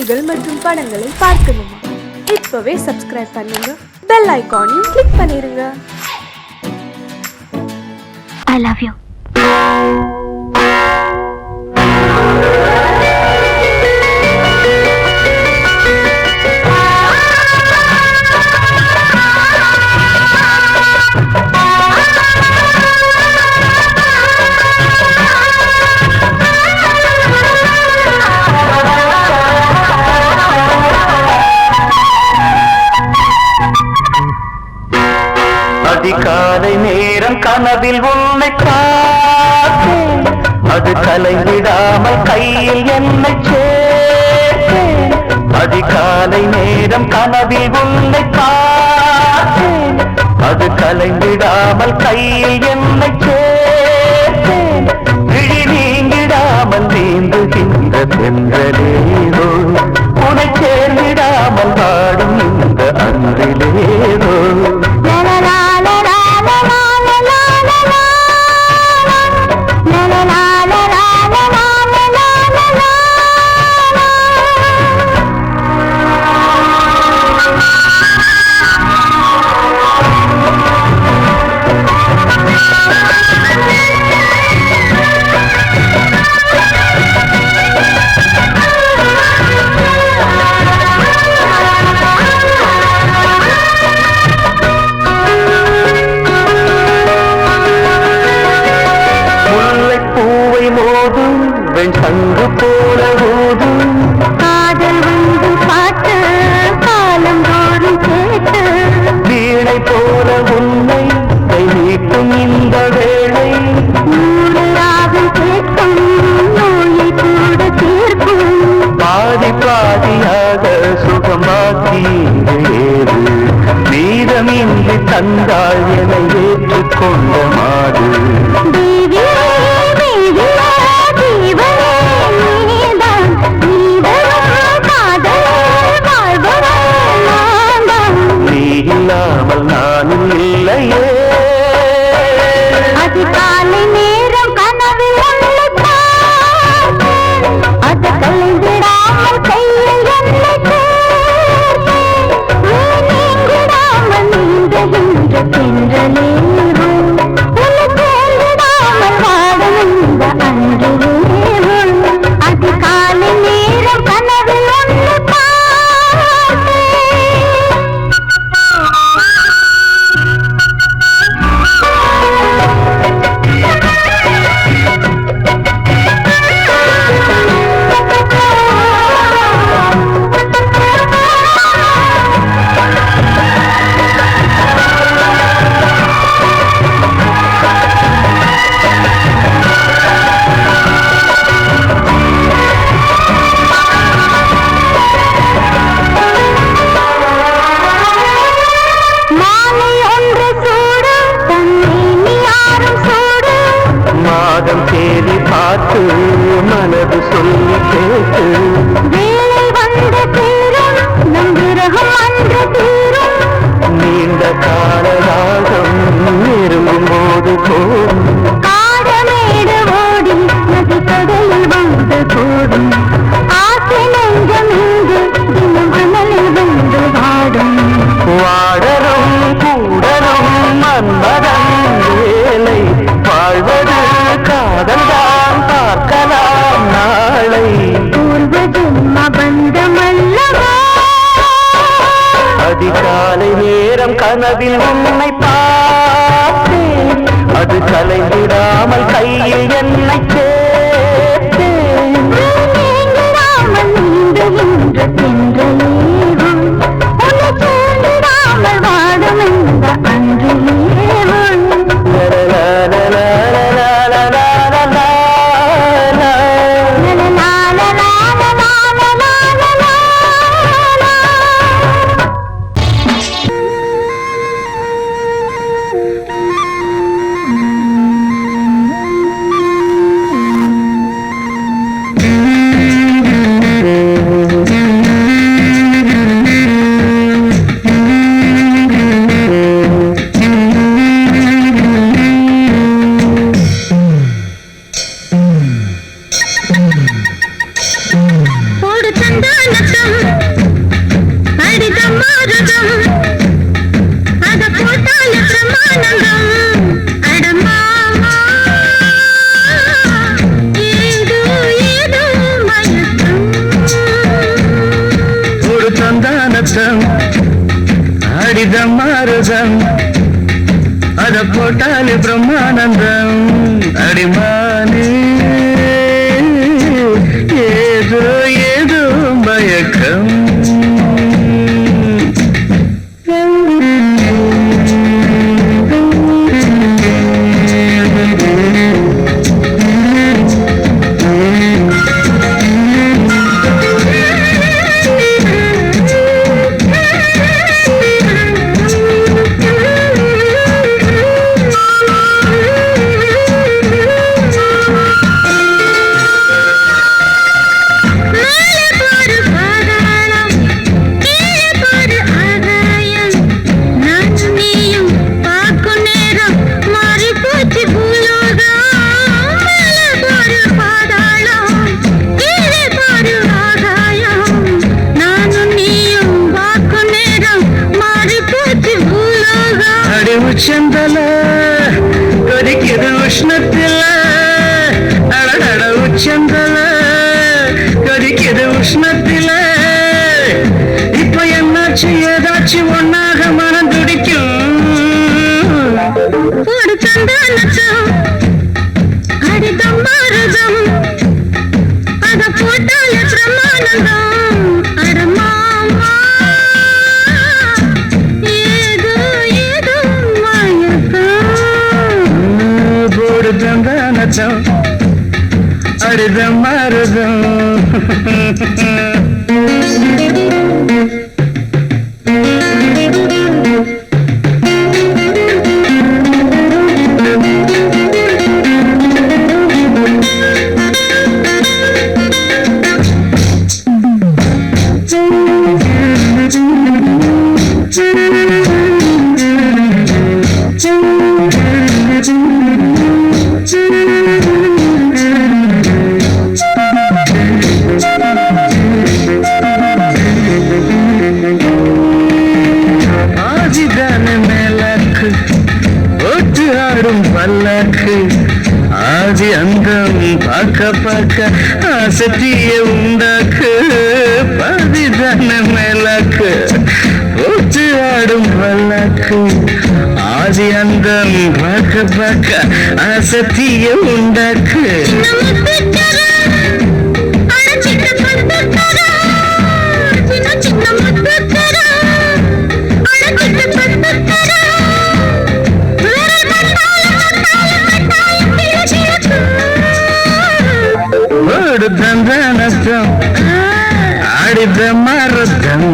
செய்திகள் மற்றும் படங்களை பார்க்கணுமா? இப்பவே சப்ஸ்கிரைப் பண்ணுங்க, பெல் ஐகானையும் கிளிக் பண்ணிருங்க. I love you. அதிகாலை நேரம் கனவில் உன்னை பார்த்தேன், அது கலைவிடாமல் கையில் என்னை சேர்த்தேன். அதிகாலை நேரம் கனவில் உன்னை பார்த்தேன், அது கலைவிடாமல் கையில் என்னை சேர்த்தேன். விழி நீங்கிடாமல் நீந்துகின்ற சென்றலேதோ, உனை சேர்ந்திடாமல் வாடும் இந்த அன்றிலேதோ. சங்கு போல ஊதும் காதல் வந்து பாட்டு காலம் தோறும் கேட்டு, வீணை போல உன்னை கை நீட்டும் இந்த வேளை, நூறு ராகம் கேட்கும் நோயை கூட தீர்க்கும். பாதி பாதியாக சுகமாக்கி ஏறு, மீதமின்றி தந்தாள் என ஏற்றுக்கொண்ட மாடு. இல்லாமல் நானும் இல்லையே. அதிகாலை நேரம் கனவில் உன்னை பார்த்தேன், அது கலைந்திடாமல் கையில் என்னை சேர்த்தேன். நீங்கிடாமல் நீந்துகின்ற தென்றலேவோ, உன்னை சேர்ந்திடாமல் வாடும் இந்த அன்றிலேவோ. அதிகாலை நேரம் கனவில் உன்னை பார்த்தேன். மாதம் தேடி பார்த்து மனது சொல்லி கேட்டு, வேலை வந்த தீரும் நம் விரகம் அன்று தீரும். நீண்ட காலராகம் நெருங்கும் போது போதும், காடமேடு ஓடி நதி கடலில் வந்து கூடும். ஆசை நெஞ்சம் இங்கு தினம் அனலில் வந்து வாடும். வாடலும் கூடலும் மன்மதன் வேலை, வாழ்வது காதல்தான் பார்க்கலாம் நாளை. பூர்வ ஜென்ம பந்தமல்லவா. அதிகாலை நேரம் கனவில் உன்னை பார்த்தேன், அது கலைந்திடாமல் கையில் என்னை சேர்த்தேன். நீங்கிடாமல் நீந்துகின்ற தென்றலேவோ, உன்னை சேர்ந்திடாமல் வாடும் இந்த அன்றிலேவோ. போடு சந்தானத்தை அத போட்டால பிரமாணம் அடமாமா ஏதோ ஏதோ மயக்கம் ஒரு தந்தானத்தம் அடிதம் மாறுதம் அத போட்டாலே பிரம்மானந்தம் அடிமானே ஏதோ ஏதோ மயக்கம் உச்சந்தல கொதிக்குது உஷ்ணத்தில அடடட உச்சந்தல கொதிக்குது உஷ்ணத்தில இப்ப என்னாச்சு ஏதாச்சும் ஒன்னாக மனம் துடிக்கும் ஒரு சந்தானத்தம் அடிதம் மாறுதம் அத போட்டால பிரமாணம் அடமாமா ஏதோ ஏதோ தந்தானத்தம் அடிதம் மாறுதம் பல்லக்கு ஆதி அந்தம் பார்க்க பார்க்க ஆசத்திய உண்டாக்கு பதிதான மேலாக்கு ஒத்து ஆடும் பல்லக்கு ஆதி அந்தம் பார்க்க பார்க்க ஆசத்திய உண்டாக்கு தந்தானத்தம் ஆடித மரத்தம்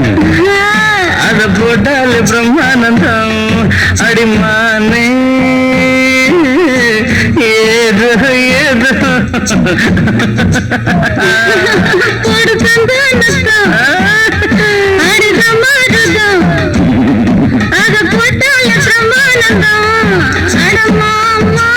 அத போட்டாலே பிரம்மானந்தம் அடிமானே ஏதோ ஏதோ அடித மரத்தம் அத போட்டாலே பிரம்மானந்தம் அடமாமா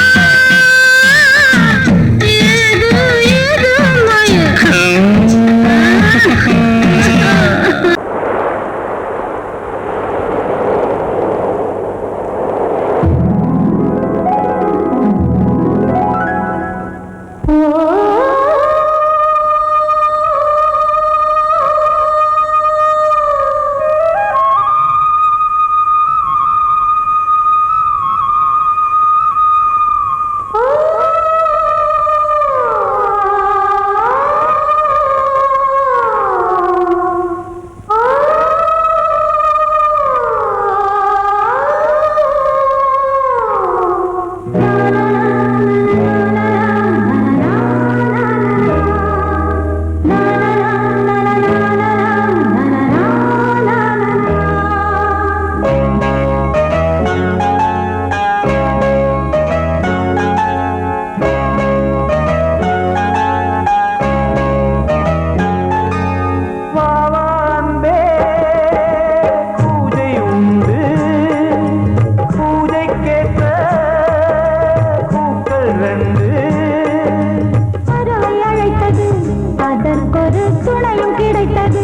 அதற்கொரு துணையும் கிடைத்தது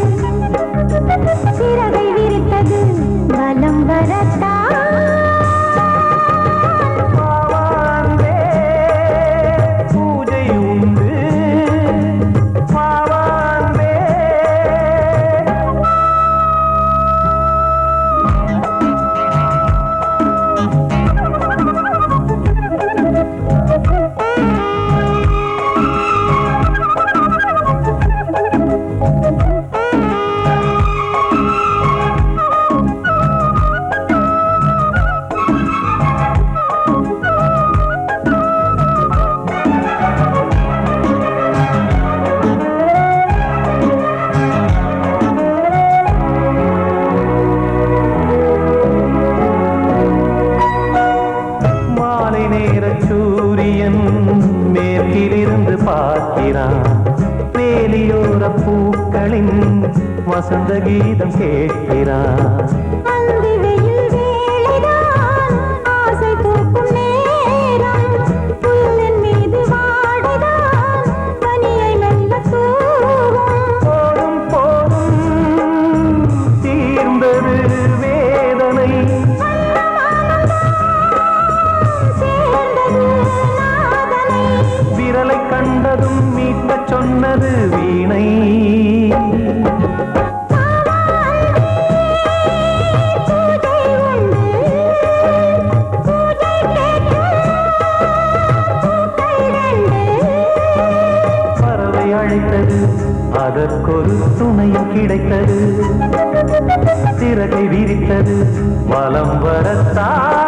சிறகை விரித்தது வசந்த கீதம் கேட்கிறார். அந்தி வெயில் வேளைதான் ஆசை தூக்கும் நேரம். புல்லின் மீது வாடைதான் பனியை மெல்ல தூவும். போதும் போதும் தீர்ந்தது வேதனை. சேர்ந்தது நாதனை. விரலை கண்டதும் மீட்டச் சொன்னது வீணை. பறவை அழைத்தது, அதற்கொரு துணையும் கிடைத்தது. சிறகை விரித்தது, வலம் வரத்தான்.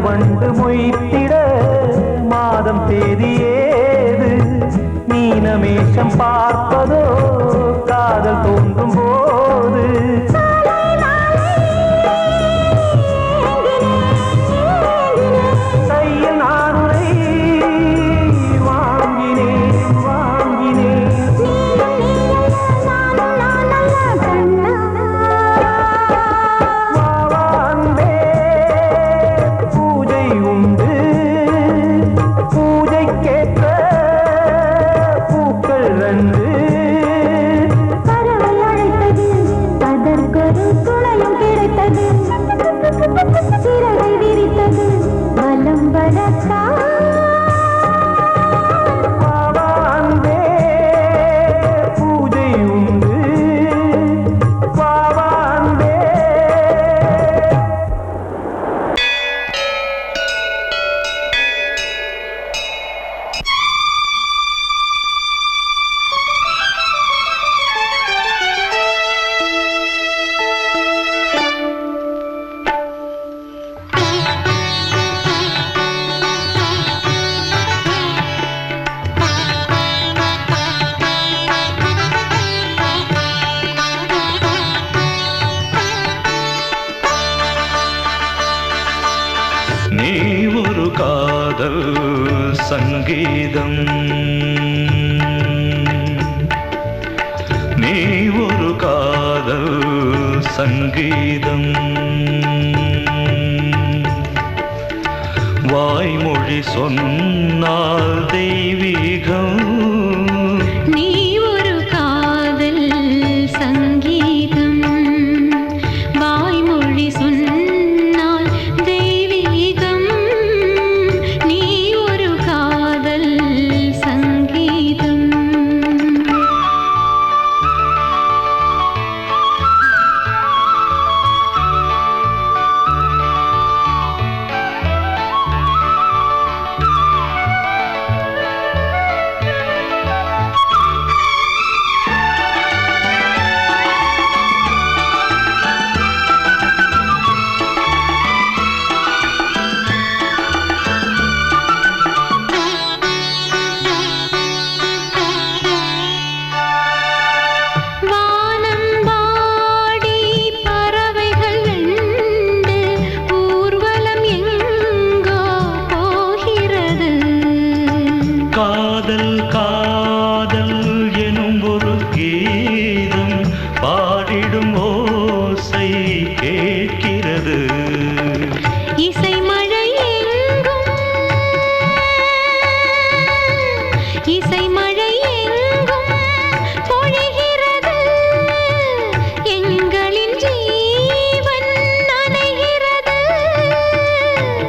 வண்டு மொய்த்திட மாதம் தேதியேது. மீனமேஷம் பார்ப்பதோ காதல் தோன்றும் போது. கையில் நானுரை வாங்கினேன் வாங்கினேன். வாவாந்தே பூஜை உண்டு. பூஜைக்கேற்ற பூக்கள் ரெண்டு. பறவை அழைத்தது, அதற்கொரு துணையும் கிடைத்தது. சிறகை விரித்தது, வலம் வரத்தான். வாவாந்தே பூஜை உண்டு. வாவாந்தே. நீ ஒரு காதல் சங்கீதம், நீ ஒரு காதல் சங்கீதம். வாய்மொழி சொன்னால் தெய்வீகம். நீ ஒரு காதல் சங்கீதம். வாய்மொழி சொன்னால் தெய்வீகம். நீ ஒரு காதல் சங்கீதம்.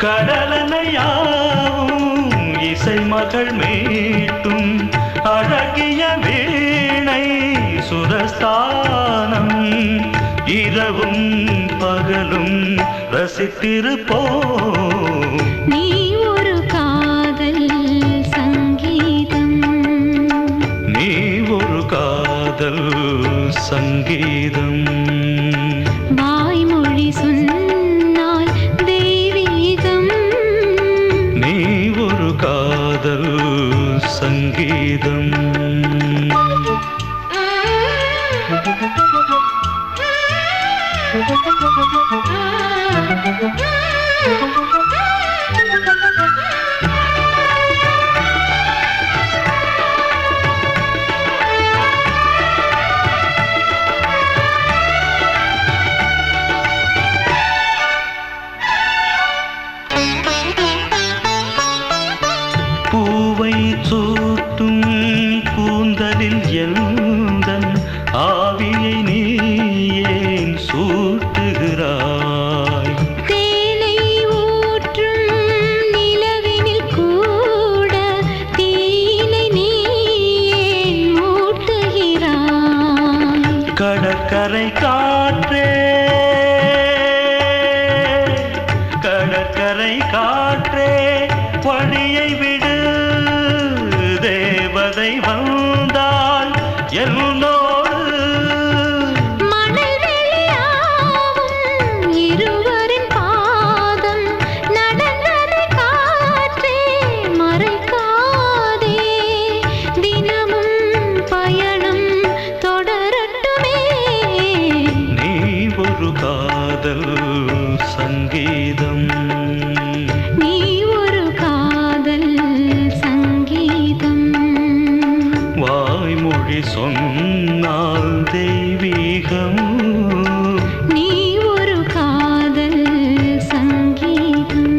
கடலனையாவும் இசை மகள் மீட்டும் அழகிய வீணை சுரஸ்தானம் இரவும் பகலும் ரசித்திருப்போம். நீ ஒரு காதல் சங்கீதம், நீ ஒரு காதல் சங்கீதம். வாய்மொழி சொன்னால் தெய்வீகம், நீ ஒரு காதல் சங்கீதம். பூவை சூட்டும் கூந்தலில் எந்தன் ஆவியை நீ ஏன் சூட்டுகிறாய்? தேனை ஊற்றும் நிலவினில் கூட தீனை நீ ஏன் மூட்டுகிறாய்? கடற்கரை காற்றே, கடற்கரை காற்றே வழியை விடு, தேவதை வந்தால் என்னோடு. மணல் வெளியாகும் இருவரின் பாதம் நடந்ததை காற்றே மறைக்காதே, தினமும் பயணம் தொடரட்டுமே. நீ ஒரு காதல் சங்கீதம், நீ ஒரு காதல் சங்கீதம், வாய்மொழி சொன்னால் தெய்வீகம். நீ ஒரு காதல் சங்கீதம்.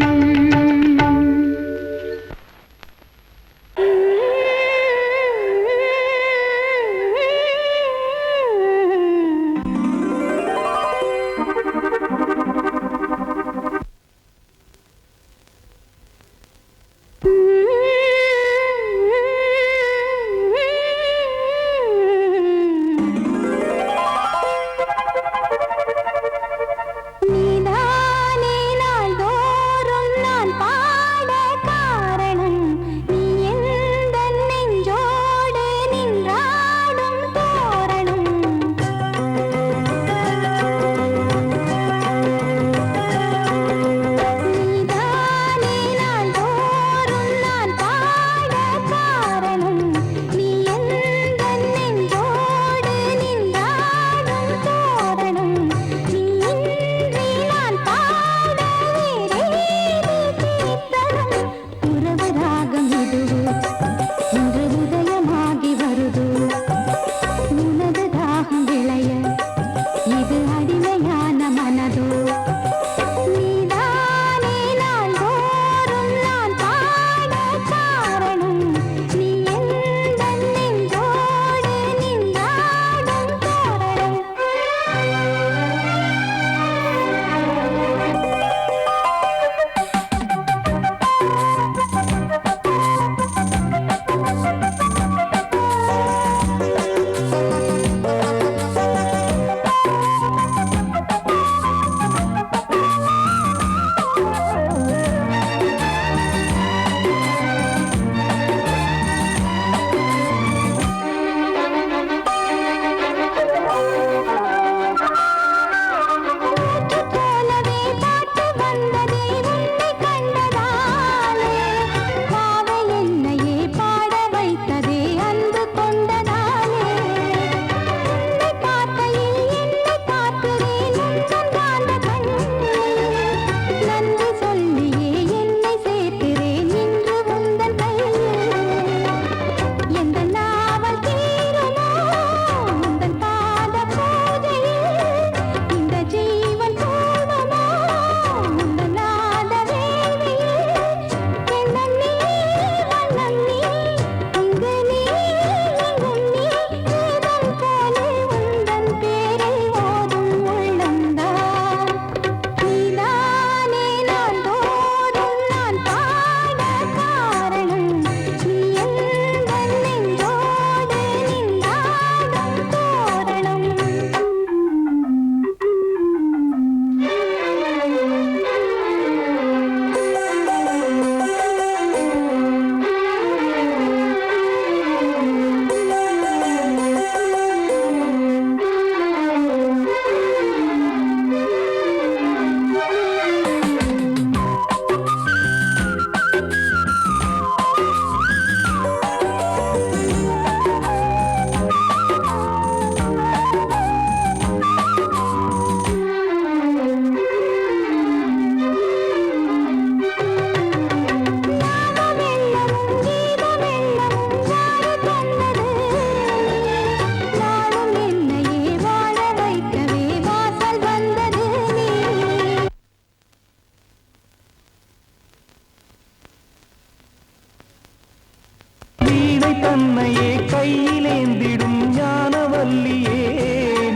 தன்னையே கையிலேந்திடும் ஞானவல்லியே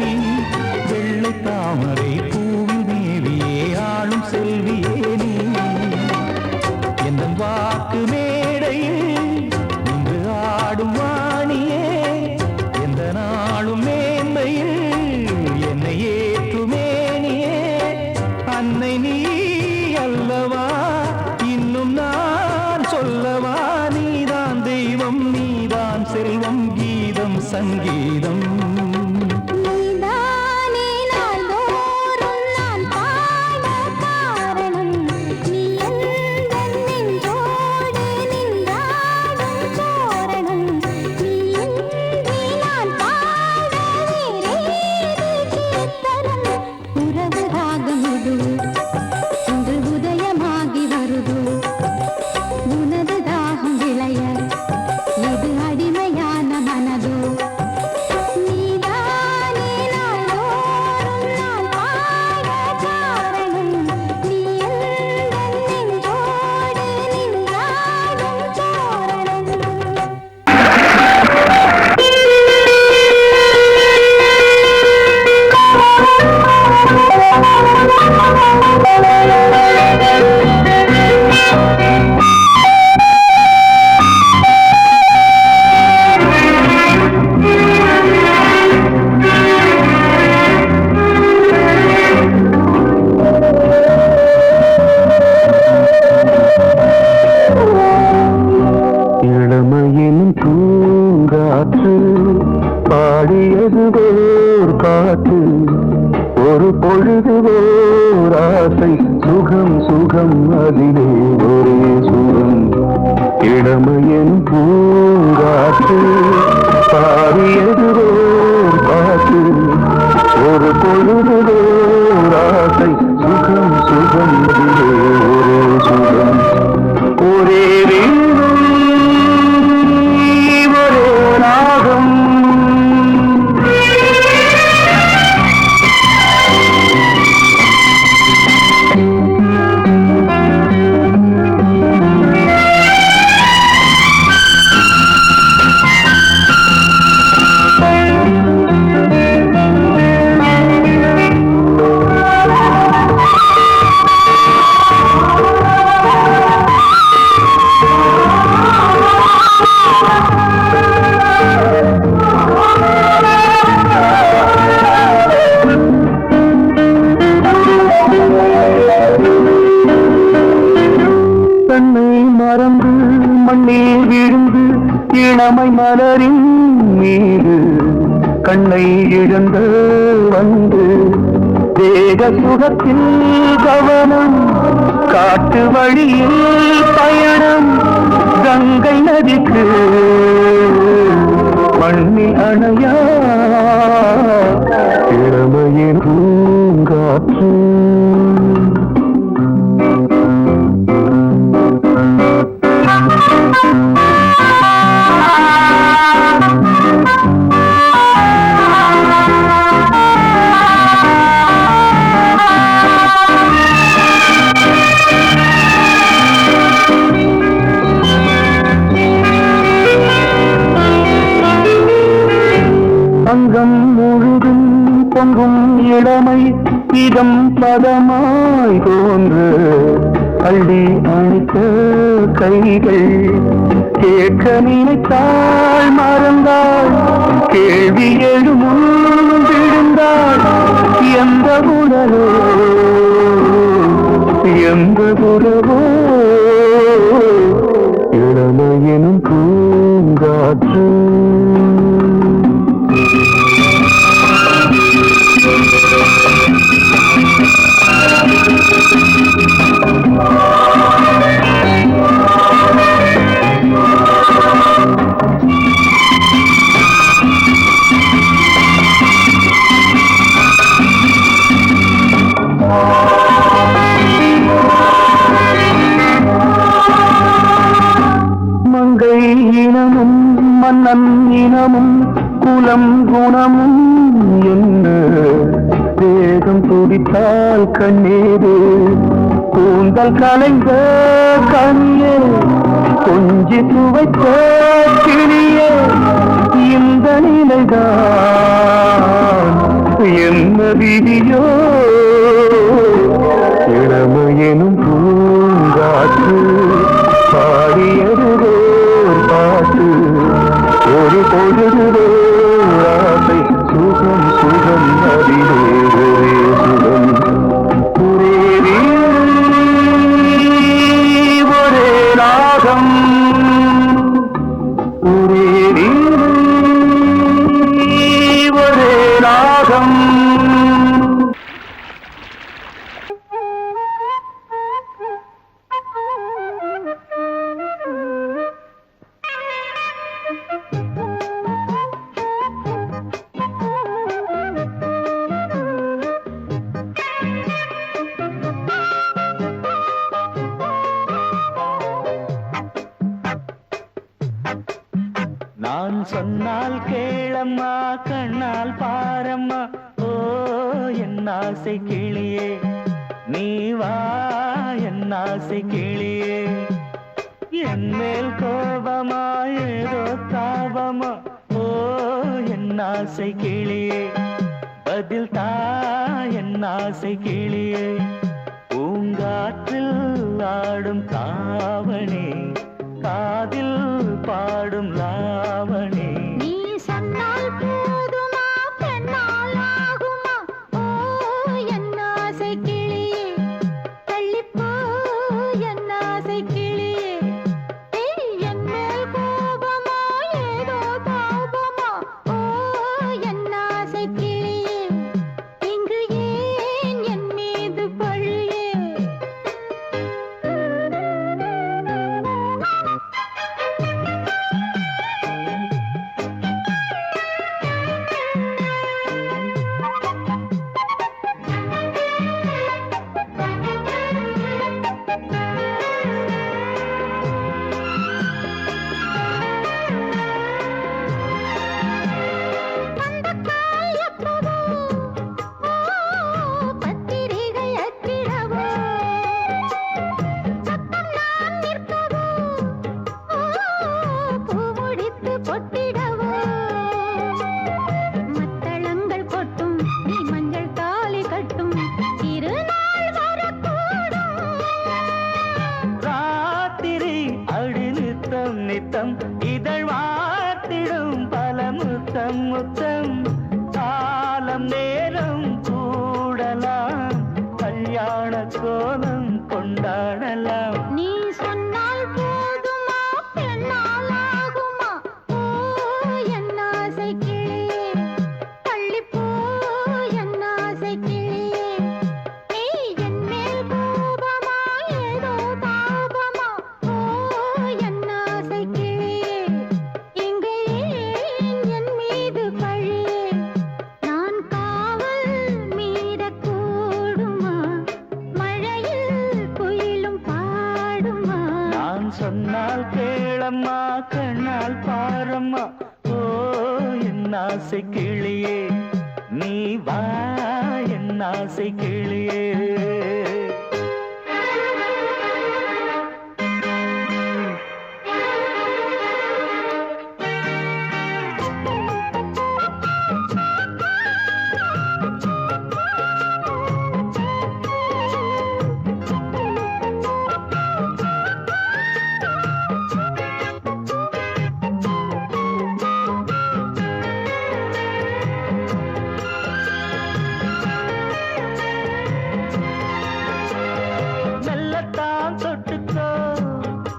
நீ வெள்ளை தாமரை பூவில் தேவியே ஆளும் செல்வியே நீ என் வாக்கு மேடையில் நின்று ஆடும் வாணியே எந்த நாளும் மேன்மையில் என்னை ஏற்றுமேனியே அன்னை நீ அல்லவா இன்னும் நான் சொல்லவா நீதான் தெய்வம் நீதான் செல்வம் கீதம் சங்கீதம் நீதானே நாள்தோறும் நான் பாட காரணம் நீ எந்தன் நெஞ்சோடு நின்றாடும் தோரணம் நீ இன்றி நான் பாட வேறேது கீர்த்தனம் உறவு ராகமிது இன்று உதயமாகி வருது உனது தாகம் விளைய இது அடிமையான மனதோ நீதானே நாள்தோறும் நான் பாட காரணம் நீ எந்தன் நெஞ்சோடு நின்றாடும் தோரணம் இளமையின் பூங்காற்று பாடியது ஓர் பாட்டு ஒரு பொழுது ஓர் ஆசை சுகம் சுகம் அதிலே ஒரே சுகம் இளமையின் பூங்காற்று பாடியது ஓர் பாட்டு ஒரு பொழுது ஓர் ஆசை சுகம் சுகம் அதிலே ஒரே சுகம் ஒரே வீடும் ஒரே ராகம் தன்னை மறந்து மண்ணில் விழுந்து இளமை மலரின் மீது கண்ணை இழந்து வந்து தேக சுகத்தில் கவனம் காட்டு வழியில் பயணம் கங்கை நதிக்கு மண்ணில் அணையா இளமையின் பூங்காற்று அங்கம் முழுதும் பொங்கும் இளமை இதம் பதமாய் தோன்று அள்ளி அணித்த கைகள் கேட்க நினைத்தாள் மறந்தாள் கேள்வி எழுமுன் விழுந்தாள் எந்த உடலோ எந்த உறவோ இளமையெனும் பூங்காற்று மங்கை இனமும் மன்னன் இனமும் குலம் குணமும் என்ன வேகம் துடித்தால் கண்ணீரு கூந்தல் கலைந்த கண்ணே கொஞ்சி துவைத்த கிளியே இந்த நிலைதான் என்ன விதியோ இளமையெனும் பூங்காற்று பாடியதுதோ பாட்டு ஒரு பொழுதுதோ ஆசை சுகம் சுகம் அதிலே ஒரே சுகம் ஒரே ஒரே ராகம் ஒரே ஒரே ராகம். நான் சொன்னால் கேளம்மா கண்ணால் பாரம்மா ஓ என் ஆசை கிளியே நீ வா என் ஆசை கிளியே என் மேல் கோபமா ஏதோ தாபமா ஓ என் ஆசை கிளியே பதில் தா என் ஆசை கிளியே பூங்காற்றில் ஆடும் தாவணி காதில் பாடும் லாவணி நீ சொன்னால் போதுமா பெண்ணால் ஆகுமா ஓ என் ஆசை கிளியே தள்ளிப்போ என் ஆசை கிளியே ஏய் என் மேல் கோபமா ஏதோ தாபமா ஓ என் ஆசை கிளியே இங்கு ஏன் என் மீது பழியே பத்திரிகை அச்சிடவோ சத்தம் நான் நிற்கவோ பூ முடித்து பொட்டிடவோ மத்தளங்கள் கொட்டும் நீ மஞ்சள் தாலி கட்டும் திருநாள் வரக்கூடும் ராத்திரி அடி நித்தம் நித்தம் இதழ் வாத்திடும் பல முத்தம் முத்தம் காலம் நேரம் கூடலாம் கல்யாண கோலம் கொண்டாடலாம் நீ சொன்னால் போதுமா பெண்ணால் ஆகுமா ஓ என் ஆசை கிளியே தள்ளிப்போ என் ஆசை கிளியே ஏய் என் மேல் கோபமா ஏதோ தாபமா ஓ என் ஆசை கிளியே இங்கு ஏன் என் மீது பழியே நான் காவல் மீறக்கூடுமா மழையில் குயிலும் பாடுமா நான் சொன்னால் கேளம்மா கண்ணால் பாரம்மா ஓ என் ஆசை கிளியே நீ வா என் ஆசை கிளியே மெல்லத்தான் தொட்டுக்கோ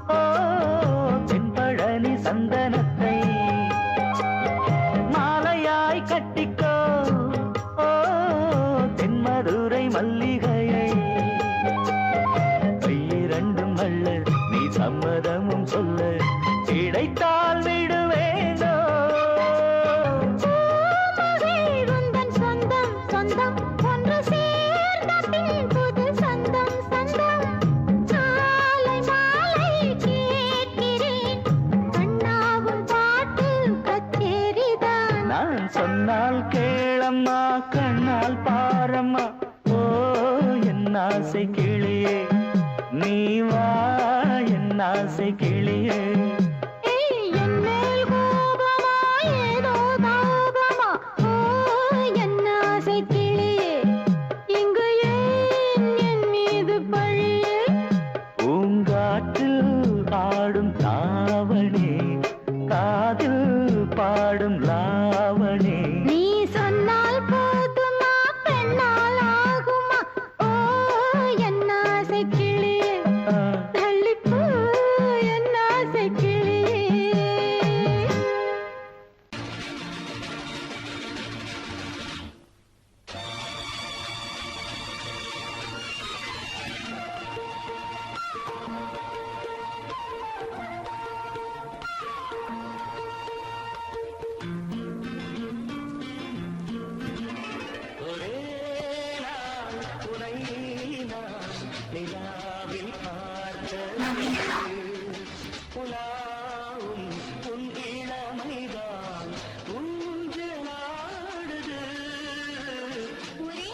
ஓ தென்பழனி சந்தனத்தை மாலையாய் கட்டிக்கோ ஓ தென்மதுரை மல்லிகையை கையிரண்டும் அள்ள நீ சம்மதமும் சொல்ல கிடைத்தால் விடுவேனோ உந்தன் சொந்தம் சொந்தம் ஒன்று சேர்ந்த பின் புது சொந்தம் சொந்தம் சாலை மாலை கேட்கிறேன் கண்ணாவும் பாட்டு கச்சேரிதான் நான் சொன்னால் கேளம்மா கண்ணால் பாரம்மா ஓ என் ஆசை கிளியே நீ வா என் ஆசை கிளியே தள்ளிப்போ என் ஆசை கிளியே. ஒரே நாள் உனை நான் நிலாவில் பார்த்தது புலாவும் உன் இளமைதான் ஊஞ்சலாடுது. ஒரே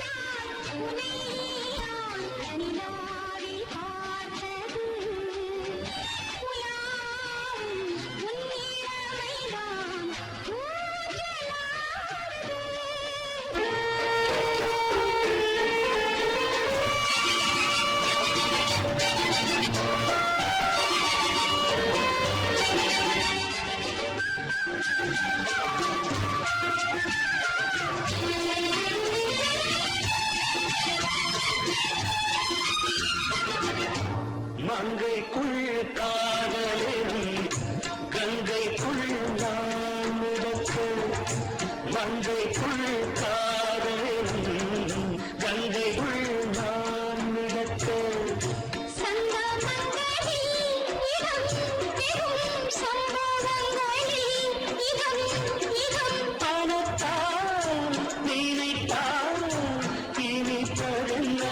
நாள் உன்னை நான் நிலாவில் பார்த்தது உலாவும் உன் இளமைதான் மங்கைக்குள் காதலிலும் கங்கைக்குள் நான் மிதக்க. மங்கைக்குள் காதலிலும் கங்கைக்குள் நான் மிதக்க. பணத்தால் நினைத்தால் இனிப்பதென்ன.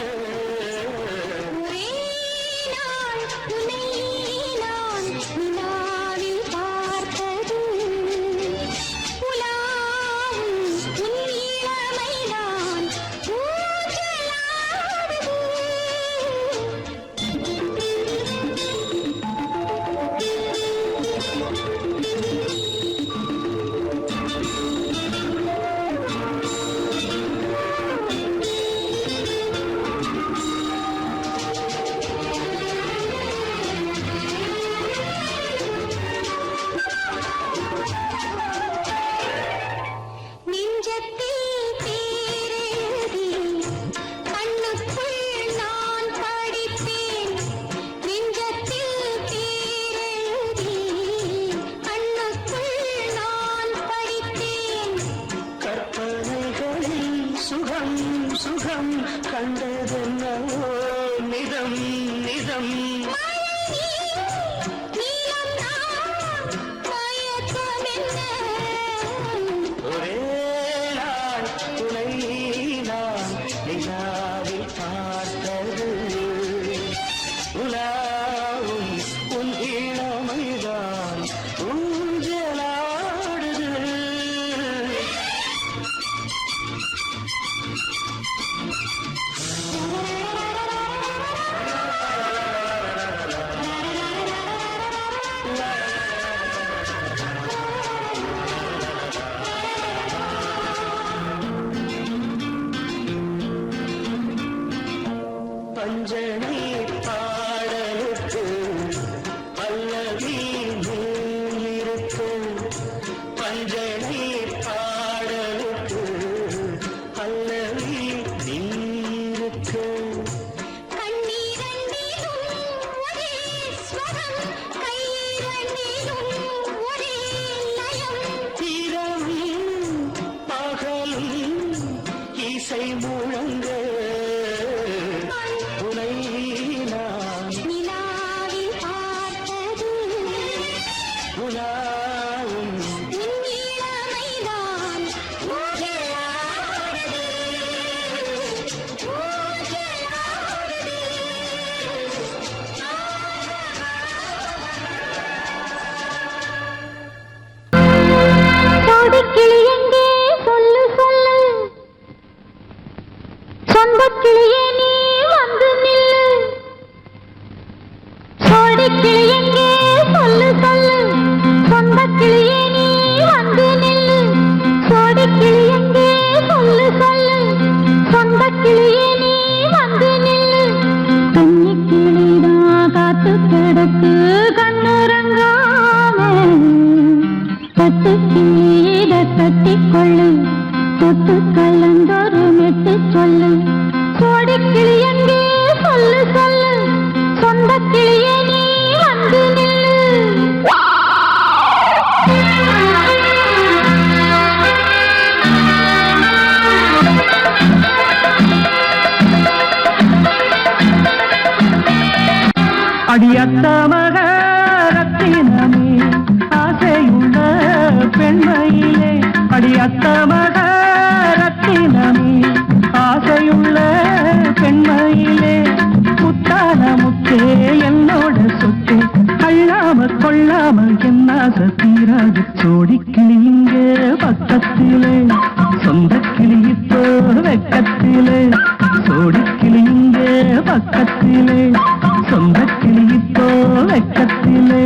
சுகம் சுகம் கண்டதென்னவோ நிதம் நிதம். ஒரே நாள் துணை நான் நிலாவில் பார்த்தது உலாவும் உன் இளமைதான் ஊஞ்சலாடுது. பஞ்சனை பாடலுக்கு பல்லவி இருக்கு. பஞ்சனை பாடலுக்கு பல்லவி இருக்கு. இரவும் பகலும் இசை முழங்க உனை நான் உலாவும் கிளி எங்கே சொல்லு சொல்லு, சொந்த கிளியே நீ வந்து நில்லு. சோடி கிளி எங்கே சொல்லு சொல்லு, சொந்த கிளியே நீ வந்து நில்லு. சோடி கிளி எங்கே சொல்லு சொல்லு, சொந்த கிளியே நீ வந்து நில்லு. கன்னி கிளிதான் காத்து கிடக்கு கண்ணுறங்காம, கட்டு கிளியிட கட்டிக்கொள்ளு, தொட்டு கலந்தொரு மெட்டு சொல்லு. சோடி கிளி எங்கே சொல்லு சொல்லு, அடியத்த மக ரத்தினமே ஆசையுள்ள பெண்மையிலே அடியத்த மக ரத்தினமே ஆசையுள்ள பெண்மையிலே முத்தான முத்தே என்னோட சொத்து அள்ளாம கொள்ளாம என்ன சத்தீராது சோடிக்கிளி இங்க பக்கத்திலே சொந்த கிளி இப்போ வெக்கத்திலே சோடிக்கிளி இங்க பக்கத்திலே சொந்த கிளி இப்போ வெக்கத்திலே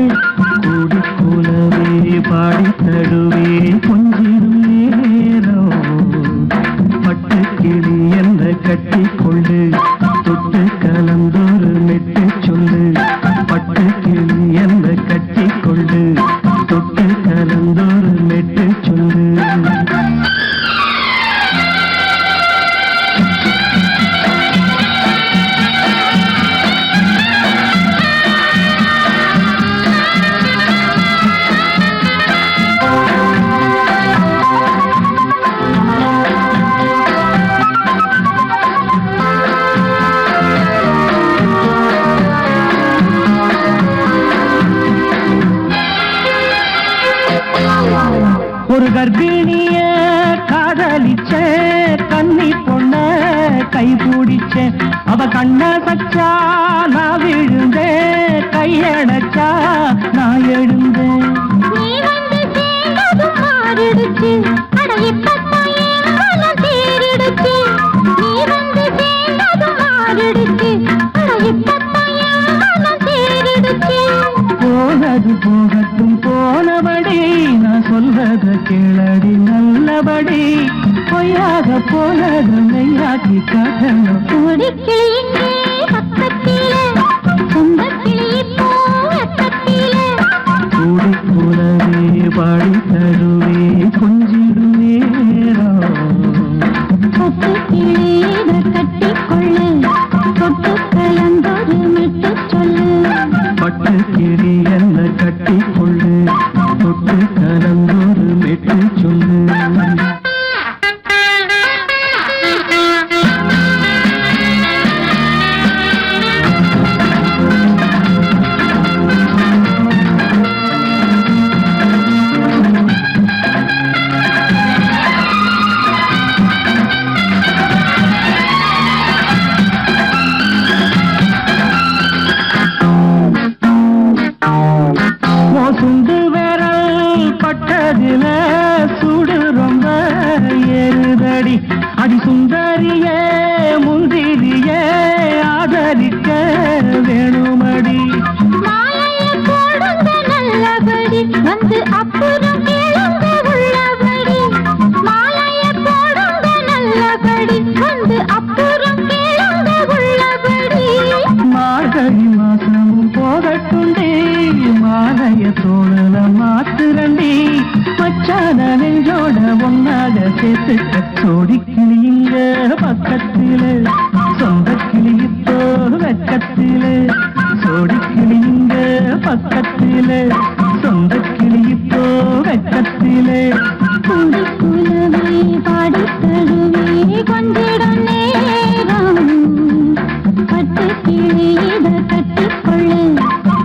கூடி கூலவே பாடி தடுவே கொஞ்சிடும் நேரம் பட்டு கிளி என்ன கட்டி கொண்டு தொட்டு கலந்தொரு மெட்டு சொல்லு பட்டு கிளி என்ன கட்டி கொண்டு தொட்டு கலந்தொரு மெட்டு சொல்லு ஒரு கர்ப்பிணிய காதலிச்ச கண்ணி பொண்ண கை பிடிச்ச அவ கண்ண சச்சா நான் விழுந்தேன் கையடைச்சா நான் எழுந்தேன் நீ வந்து சேர்ந்ததும் மாறிடுச்சு அட இப்பத்தான் என் மனம் தேறிடுச்சு நீ வந்து சேர்ந்ததும் மாறிடுச்சு அட இப்பத்தான் என் மனம் தேறிடுச்சு போனது போகட்டும் போனபடி நான் சொல்றத கேளடி நல்லபடி பொய்யாக போனது மெய்யாக்கி காட்டணும் கூடிக்கிளி இங்கே பக்கத்திலே சொந்த கிளி இப்போ வெக்கத்திலே கூடி கூடவே பாடி தருவே கொஞ்சிடும் நேரம் சொத்து கிளியிட கட்டிக்கொள்ளு தொட்டு கலந்தொரு மெட்டு சொல்லு பட்டு கிளி என்ன கட்டி கொள்ளு தொட்டு கலந்தொரு மெட்டு சொல்லு சுண்டு விரல் பட்டதில சுடு ரொம்ப ஏறுதடி அடி சுந்தரியே முந்திரியே ஆதரிக்க வேணுமடி மாலையை போடுங்க நல்லபடி வந்து அப்புறம் கேளுங்க உள்ளபடி மாலையை போடுங்க நல்லபடி வந்து அப்புறம் கேளுங்க உள்ளபடி மார்கழி மாசமும் போகட்டுண்டி மாலைய தோழல மாத்துரண்டி மச்சான நெஞ்சோட ஒன்னாக சேர்த்து சோடி கிளிங்க பக்கத்திலே சொந்த கிளி இப்போ வெக்கத்திலே சோடி கிளிங்க பக்கத்திலே சொந்த கிளி இப்போ வெக்கத்திலே கூடி குலவே பாடி தழுவே கொஞ்சிடும் நேரம் பட்டு கிளியிட கட்டிக்கொள்ளு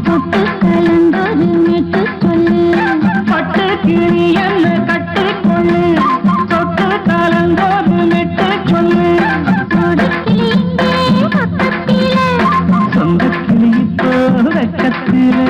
தொட்டு கலந்தொரு மெட்டு சொல்லு பட்டு கிளி என்ன கட்டிக்கொள்ளு தொட்டு கலந்தொரு மெட்டு சொல்லு கூடிக்கிளி இங்கே பக்கத்திலே சொந்த கிளி இப்போ வெக்கத்திலே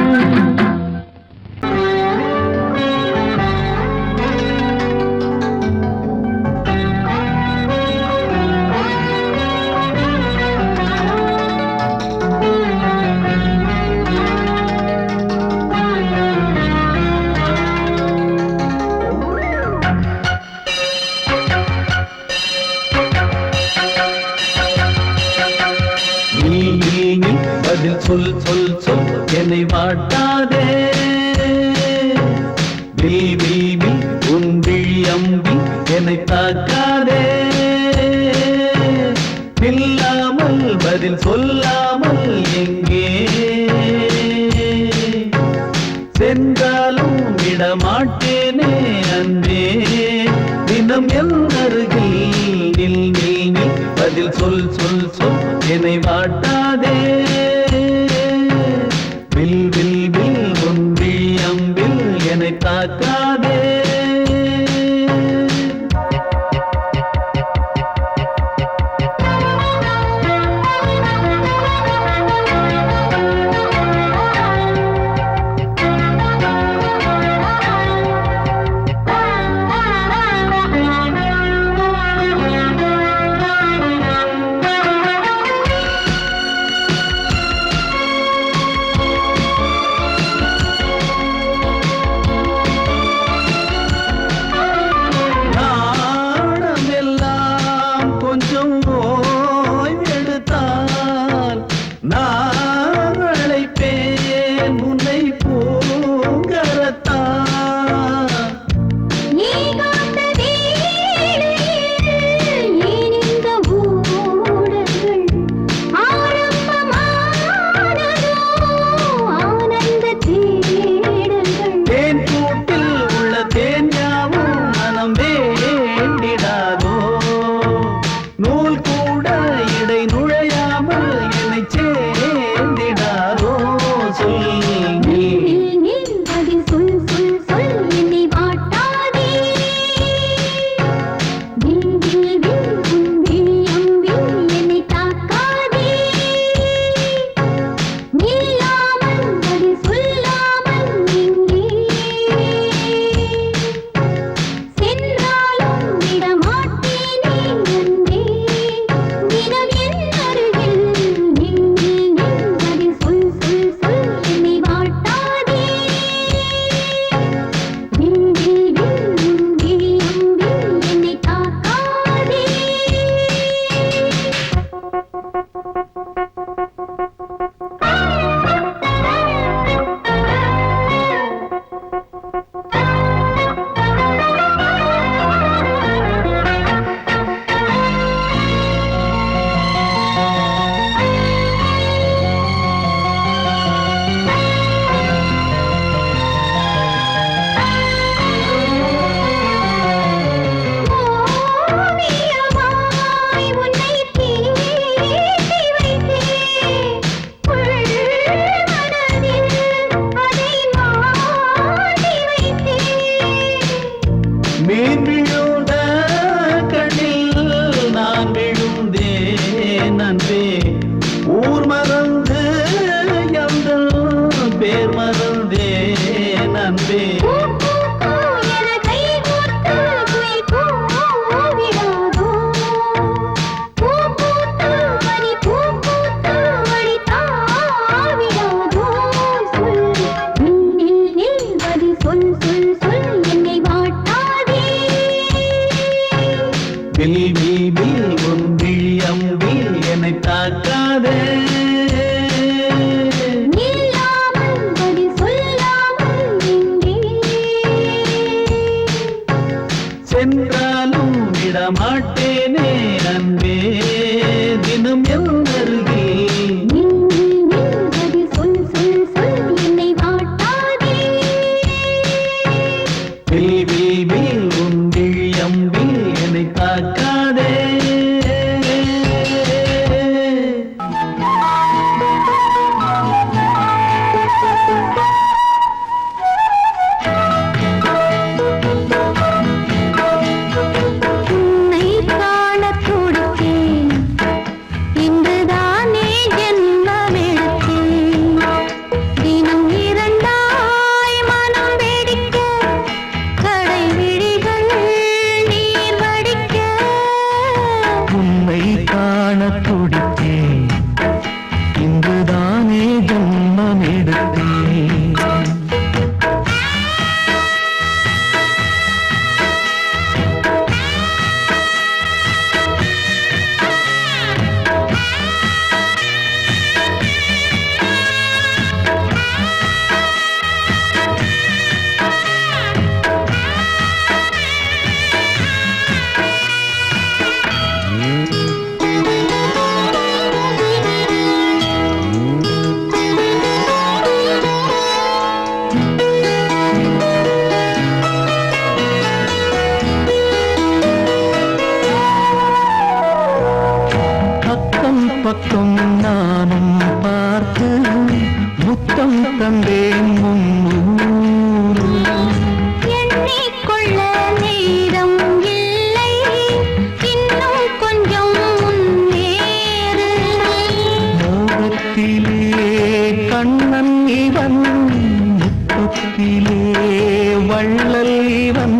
நீ பதில் சொல் சொல் சொல் என்னை வாட்டாதே பில் உன் விழி அம்பி என்னை தாக்காதே இல்லாமல் பதில் சொல்லாமல் எங்கே சென்றாலும் விடமாட்டேனே அன்பே தினம் என் அருகில் நில் நில் நில் பதில் சொல் சொல் சொல் என்னை வாட்டாதே முத்தம் தந்தேன் முன்னூறு. எண்ணிக்கொள்ள நேரம் இல்லை, இன்னும் கொஞ்சம் முன்னேறு. மோகத்திலே கண்ணன் இவன், முத்தத்திலே வள்ளல் இவன்.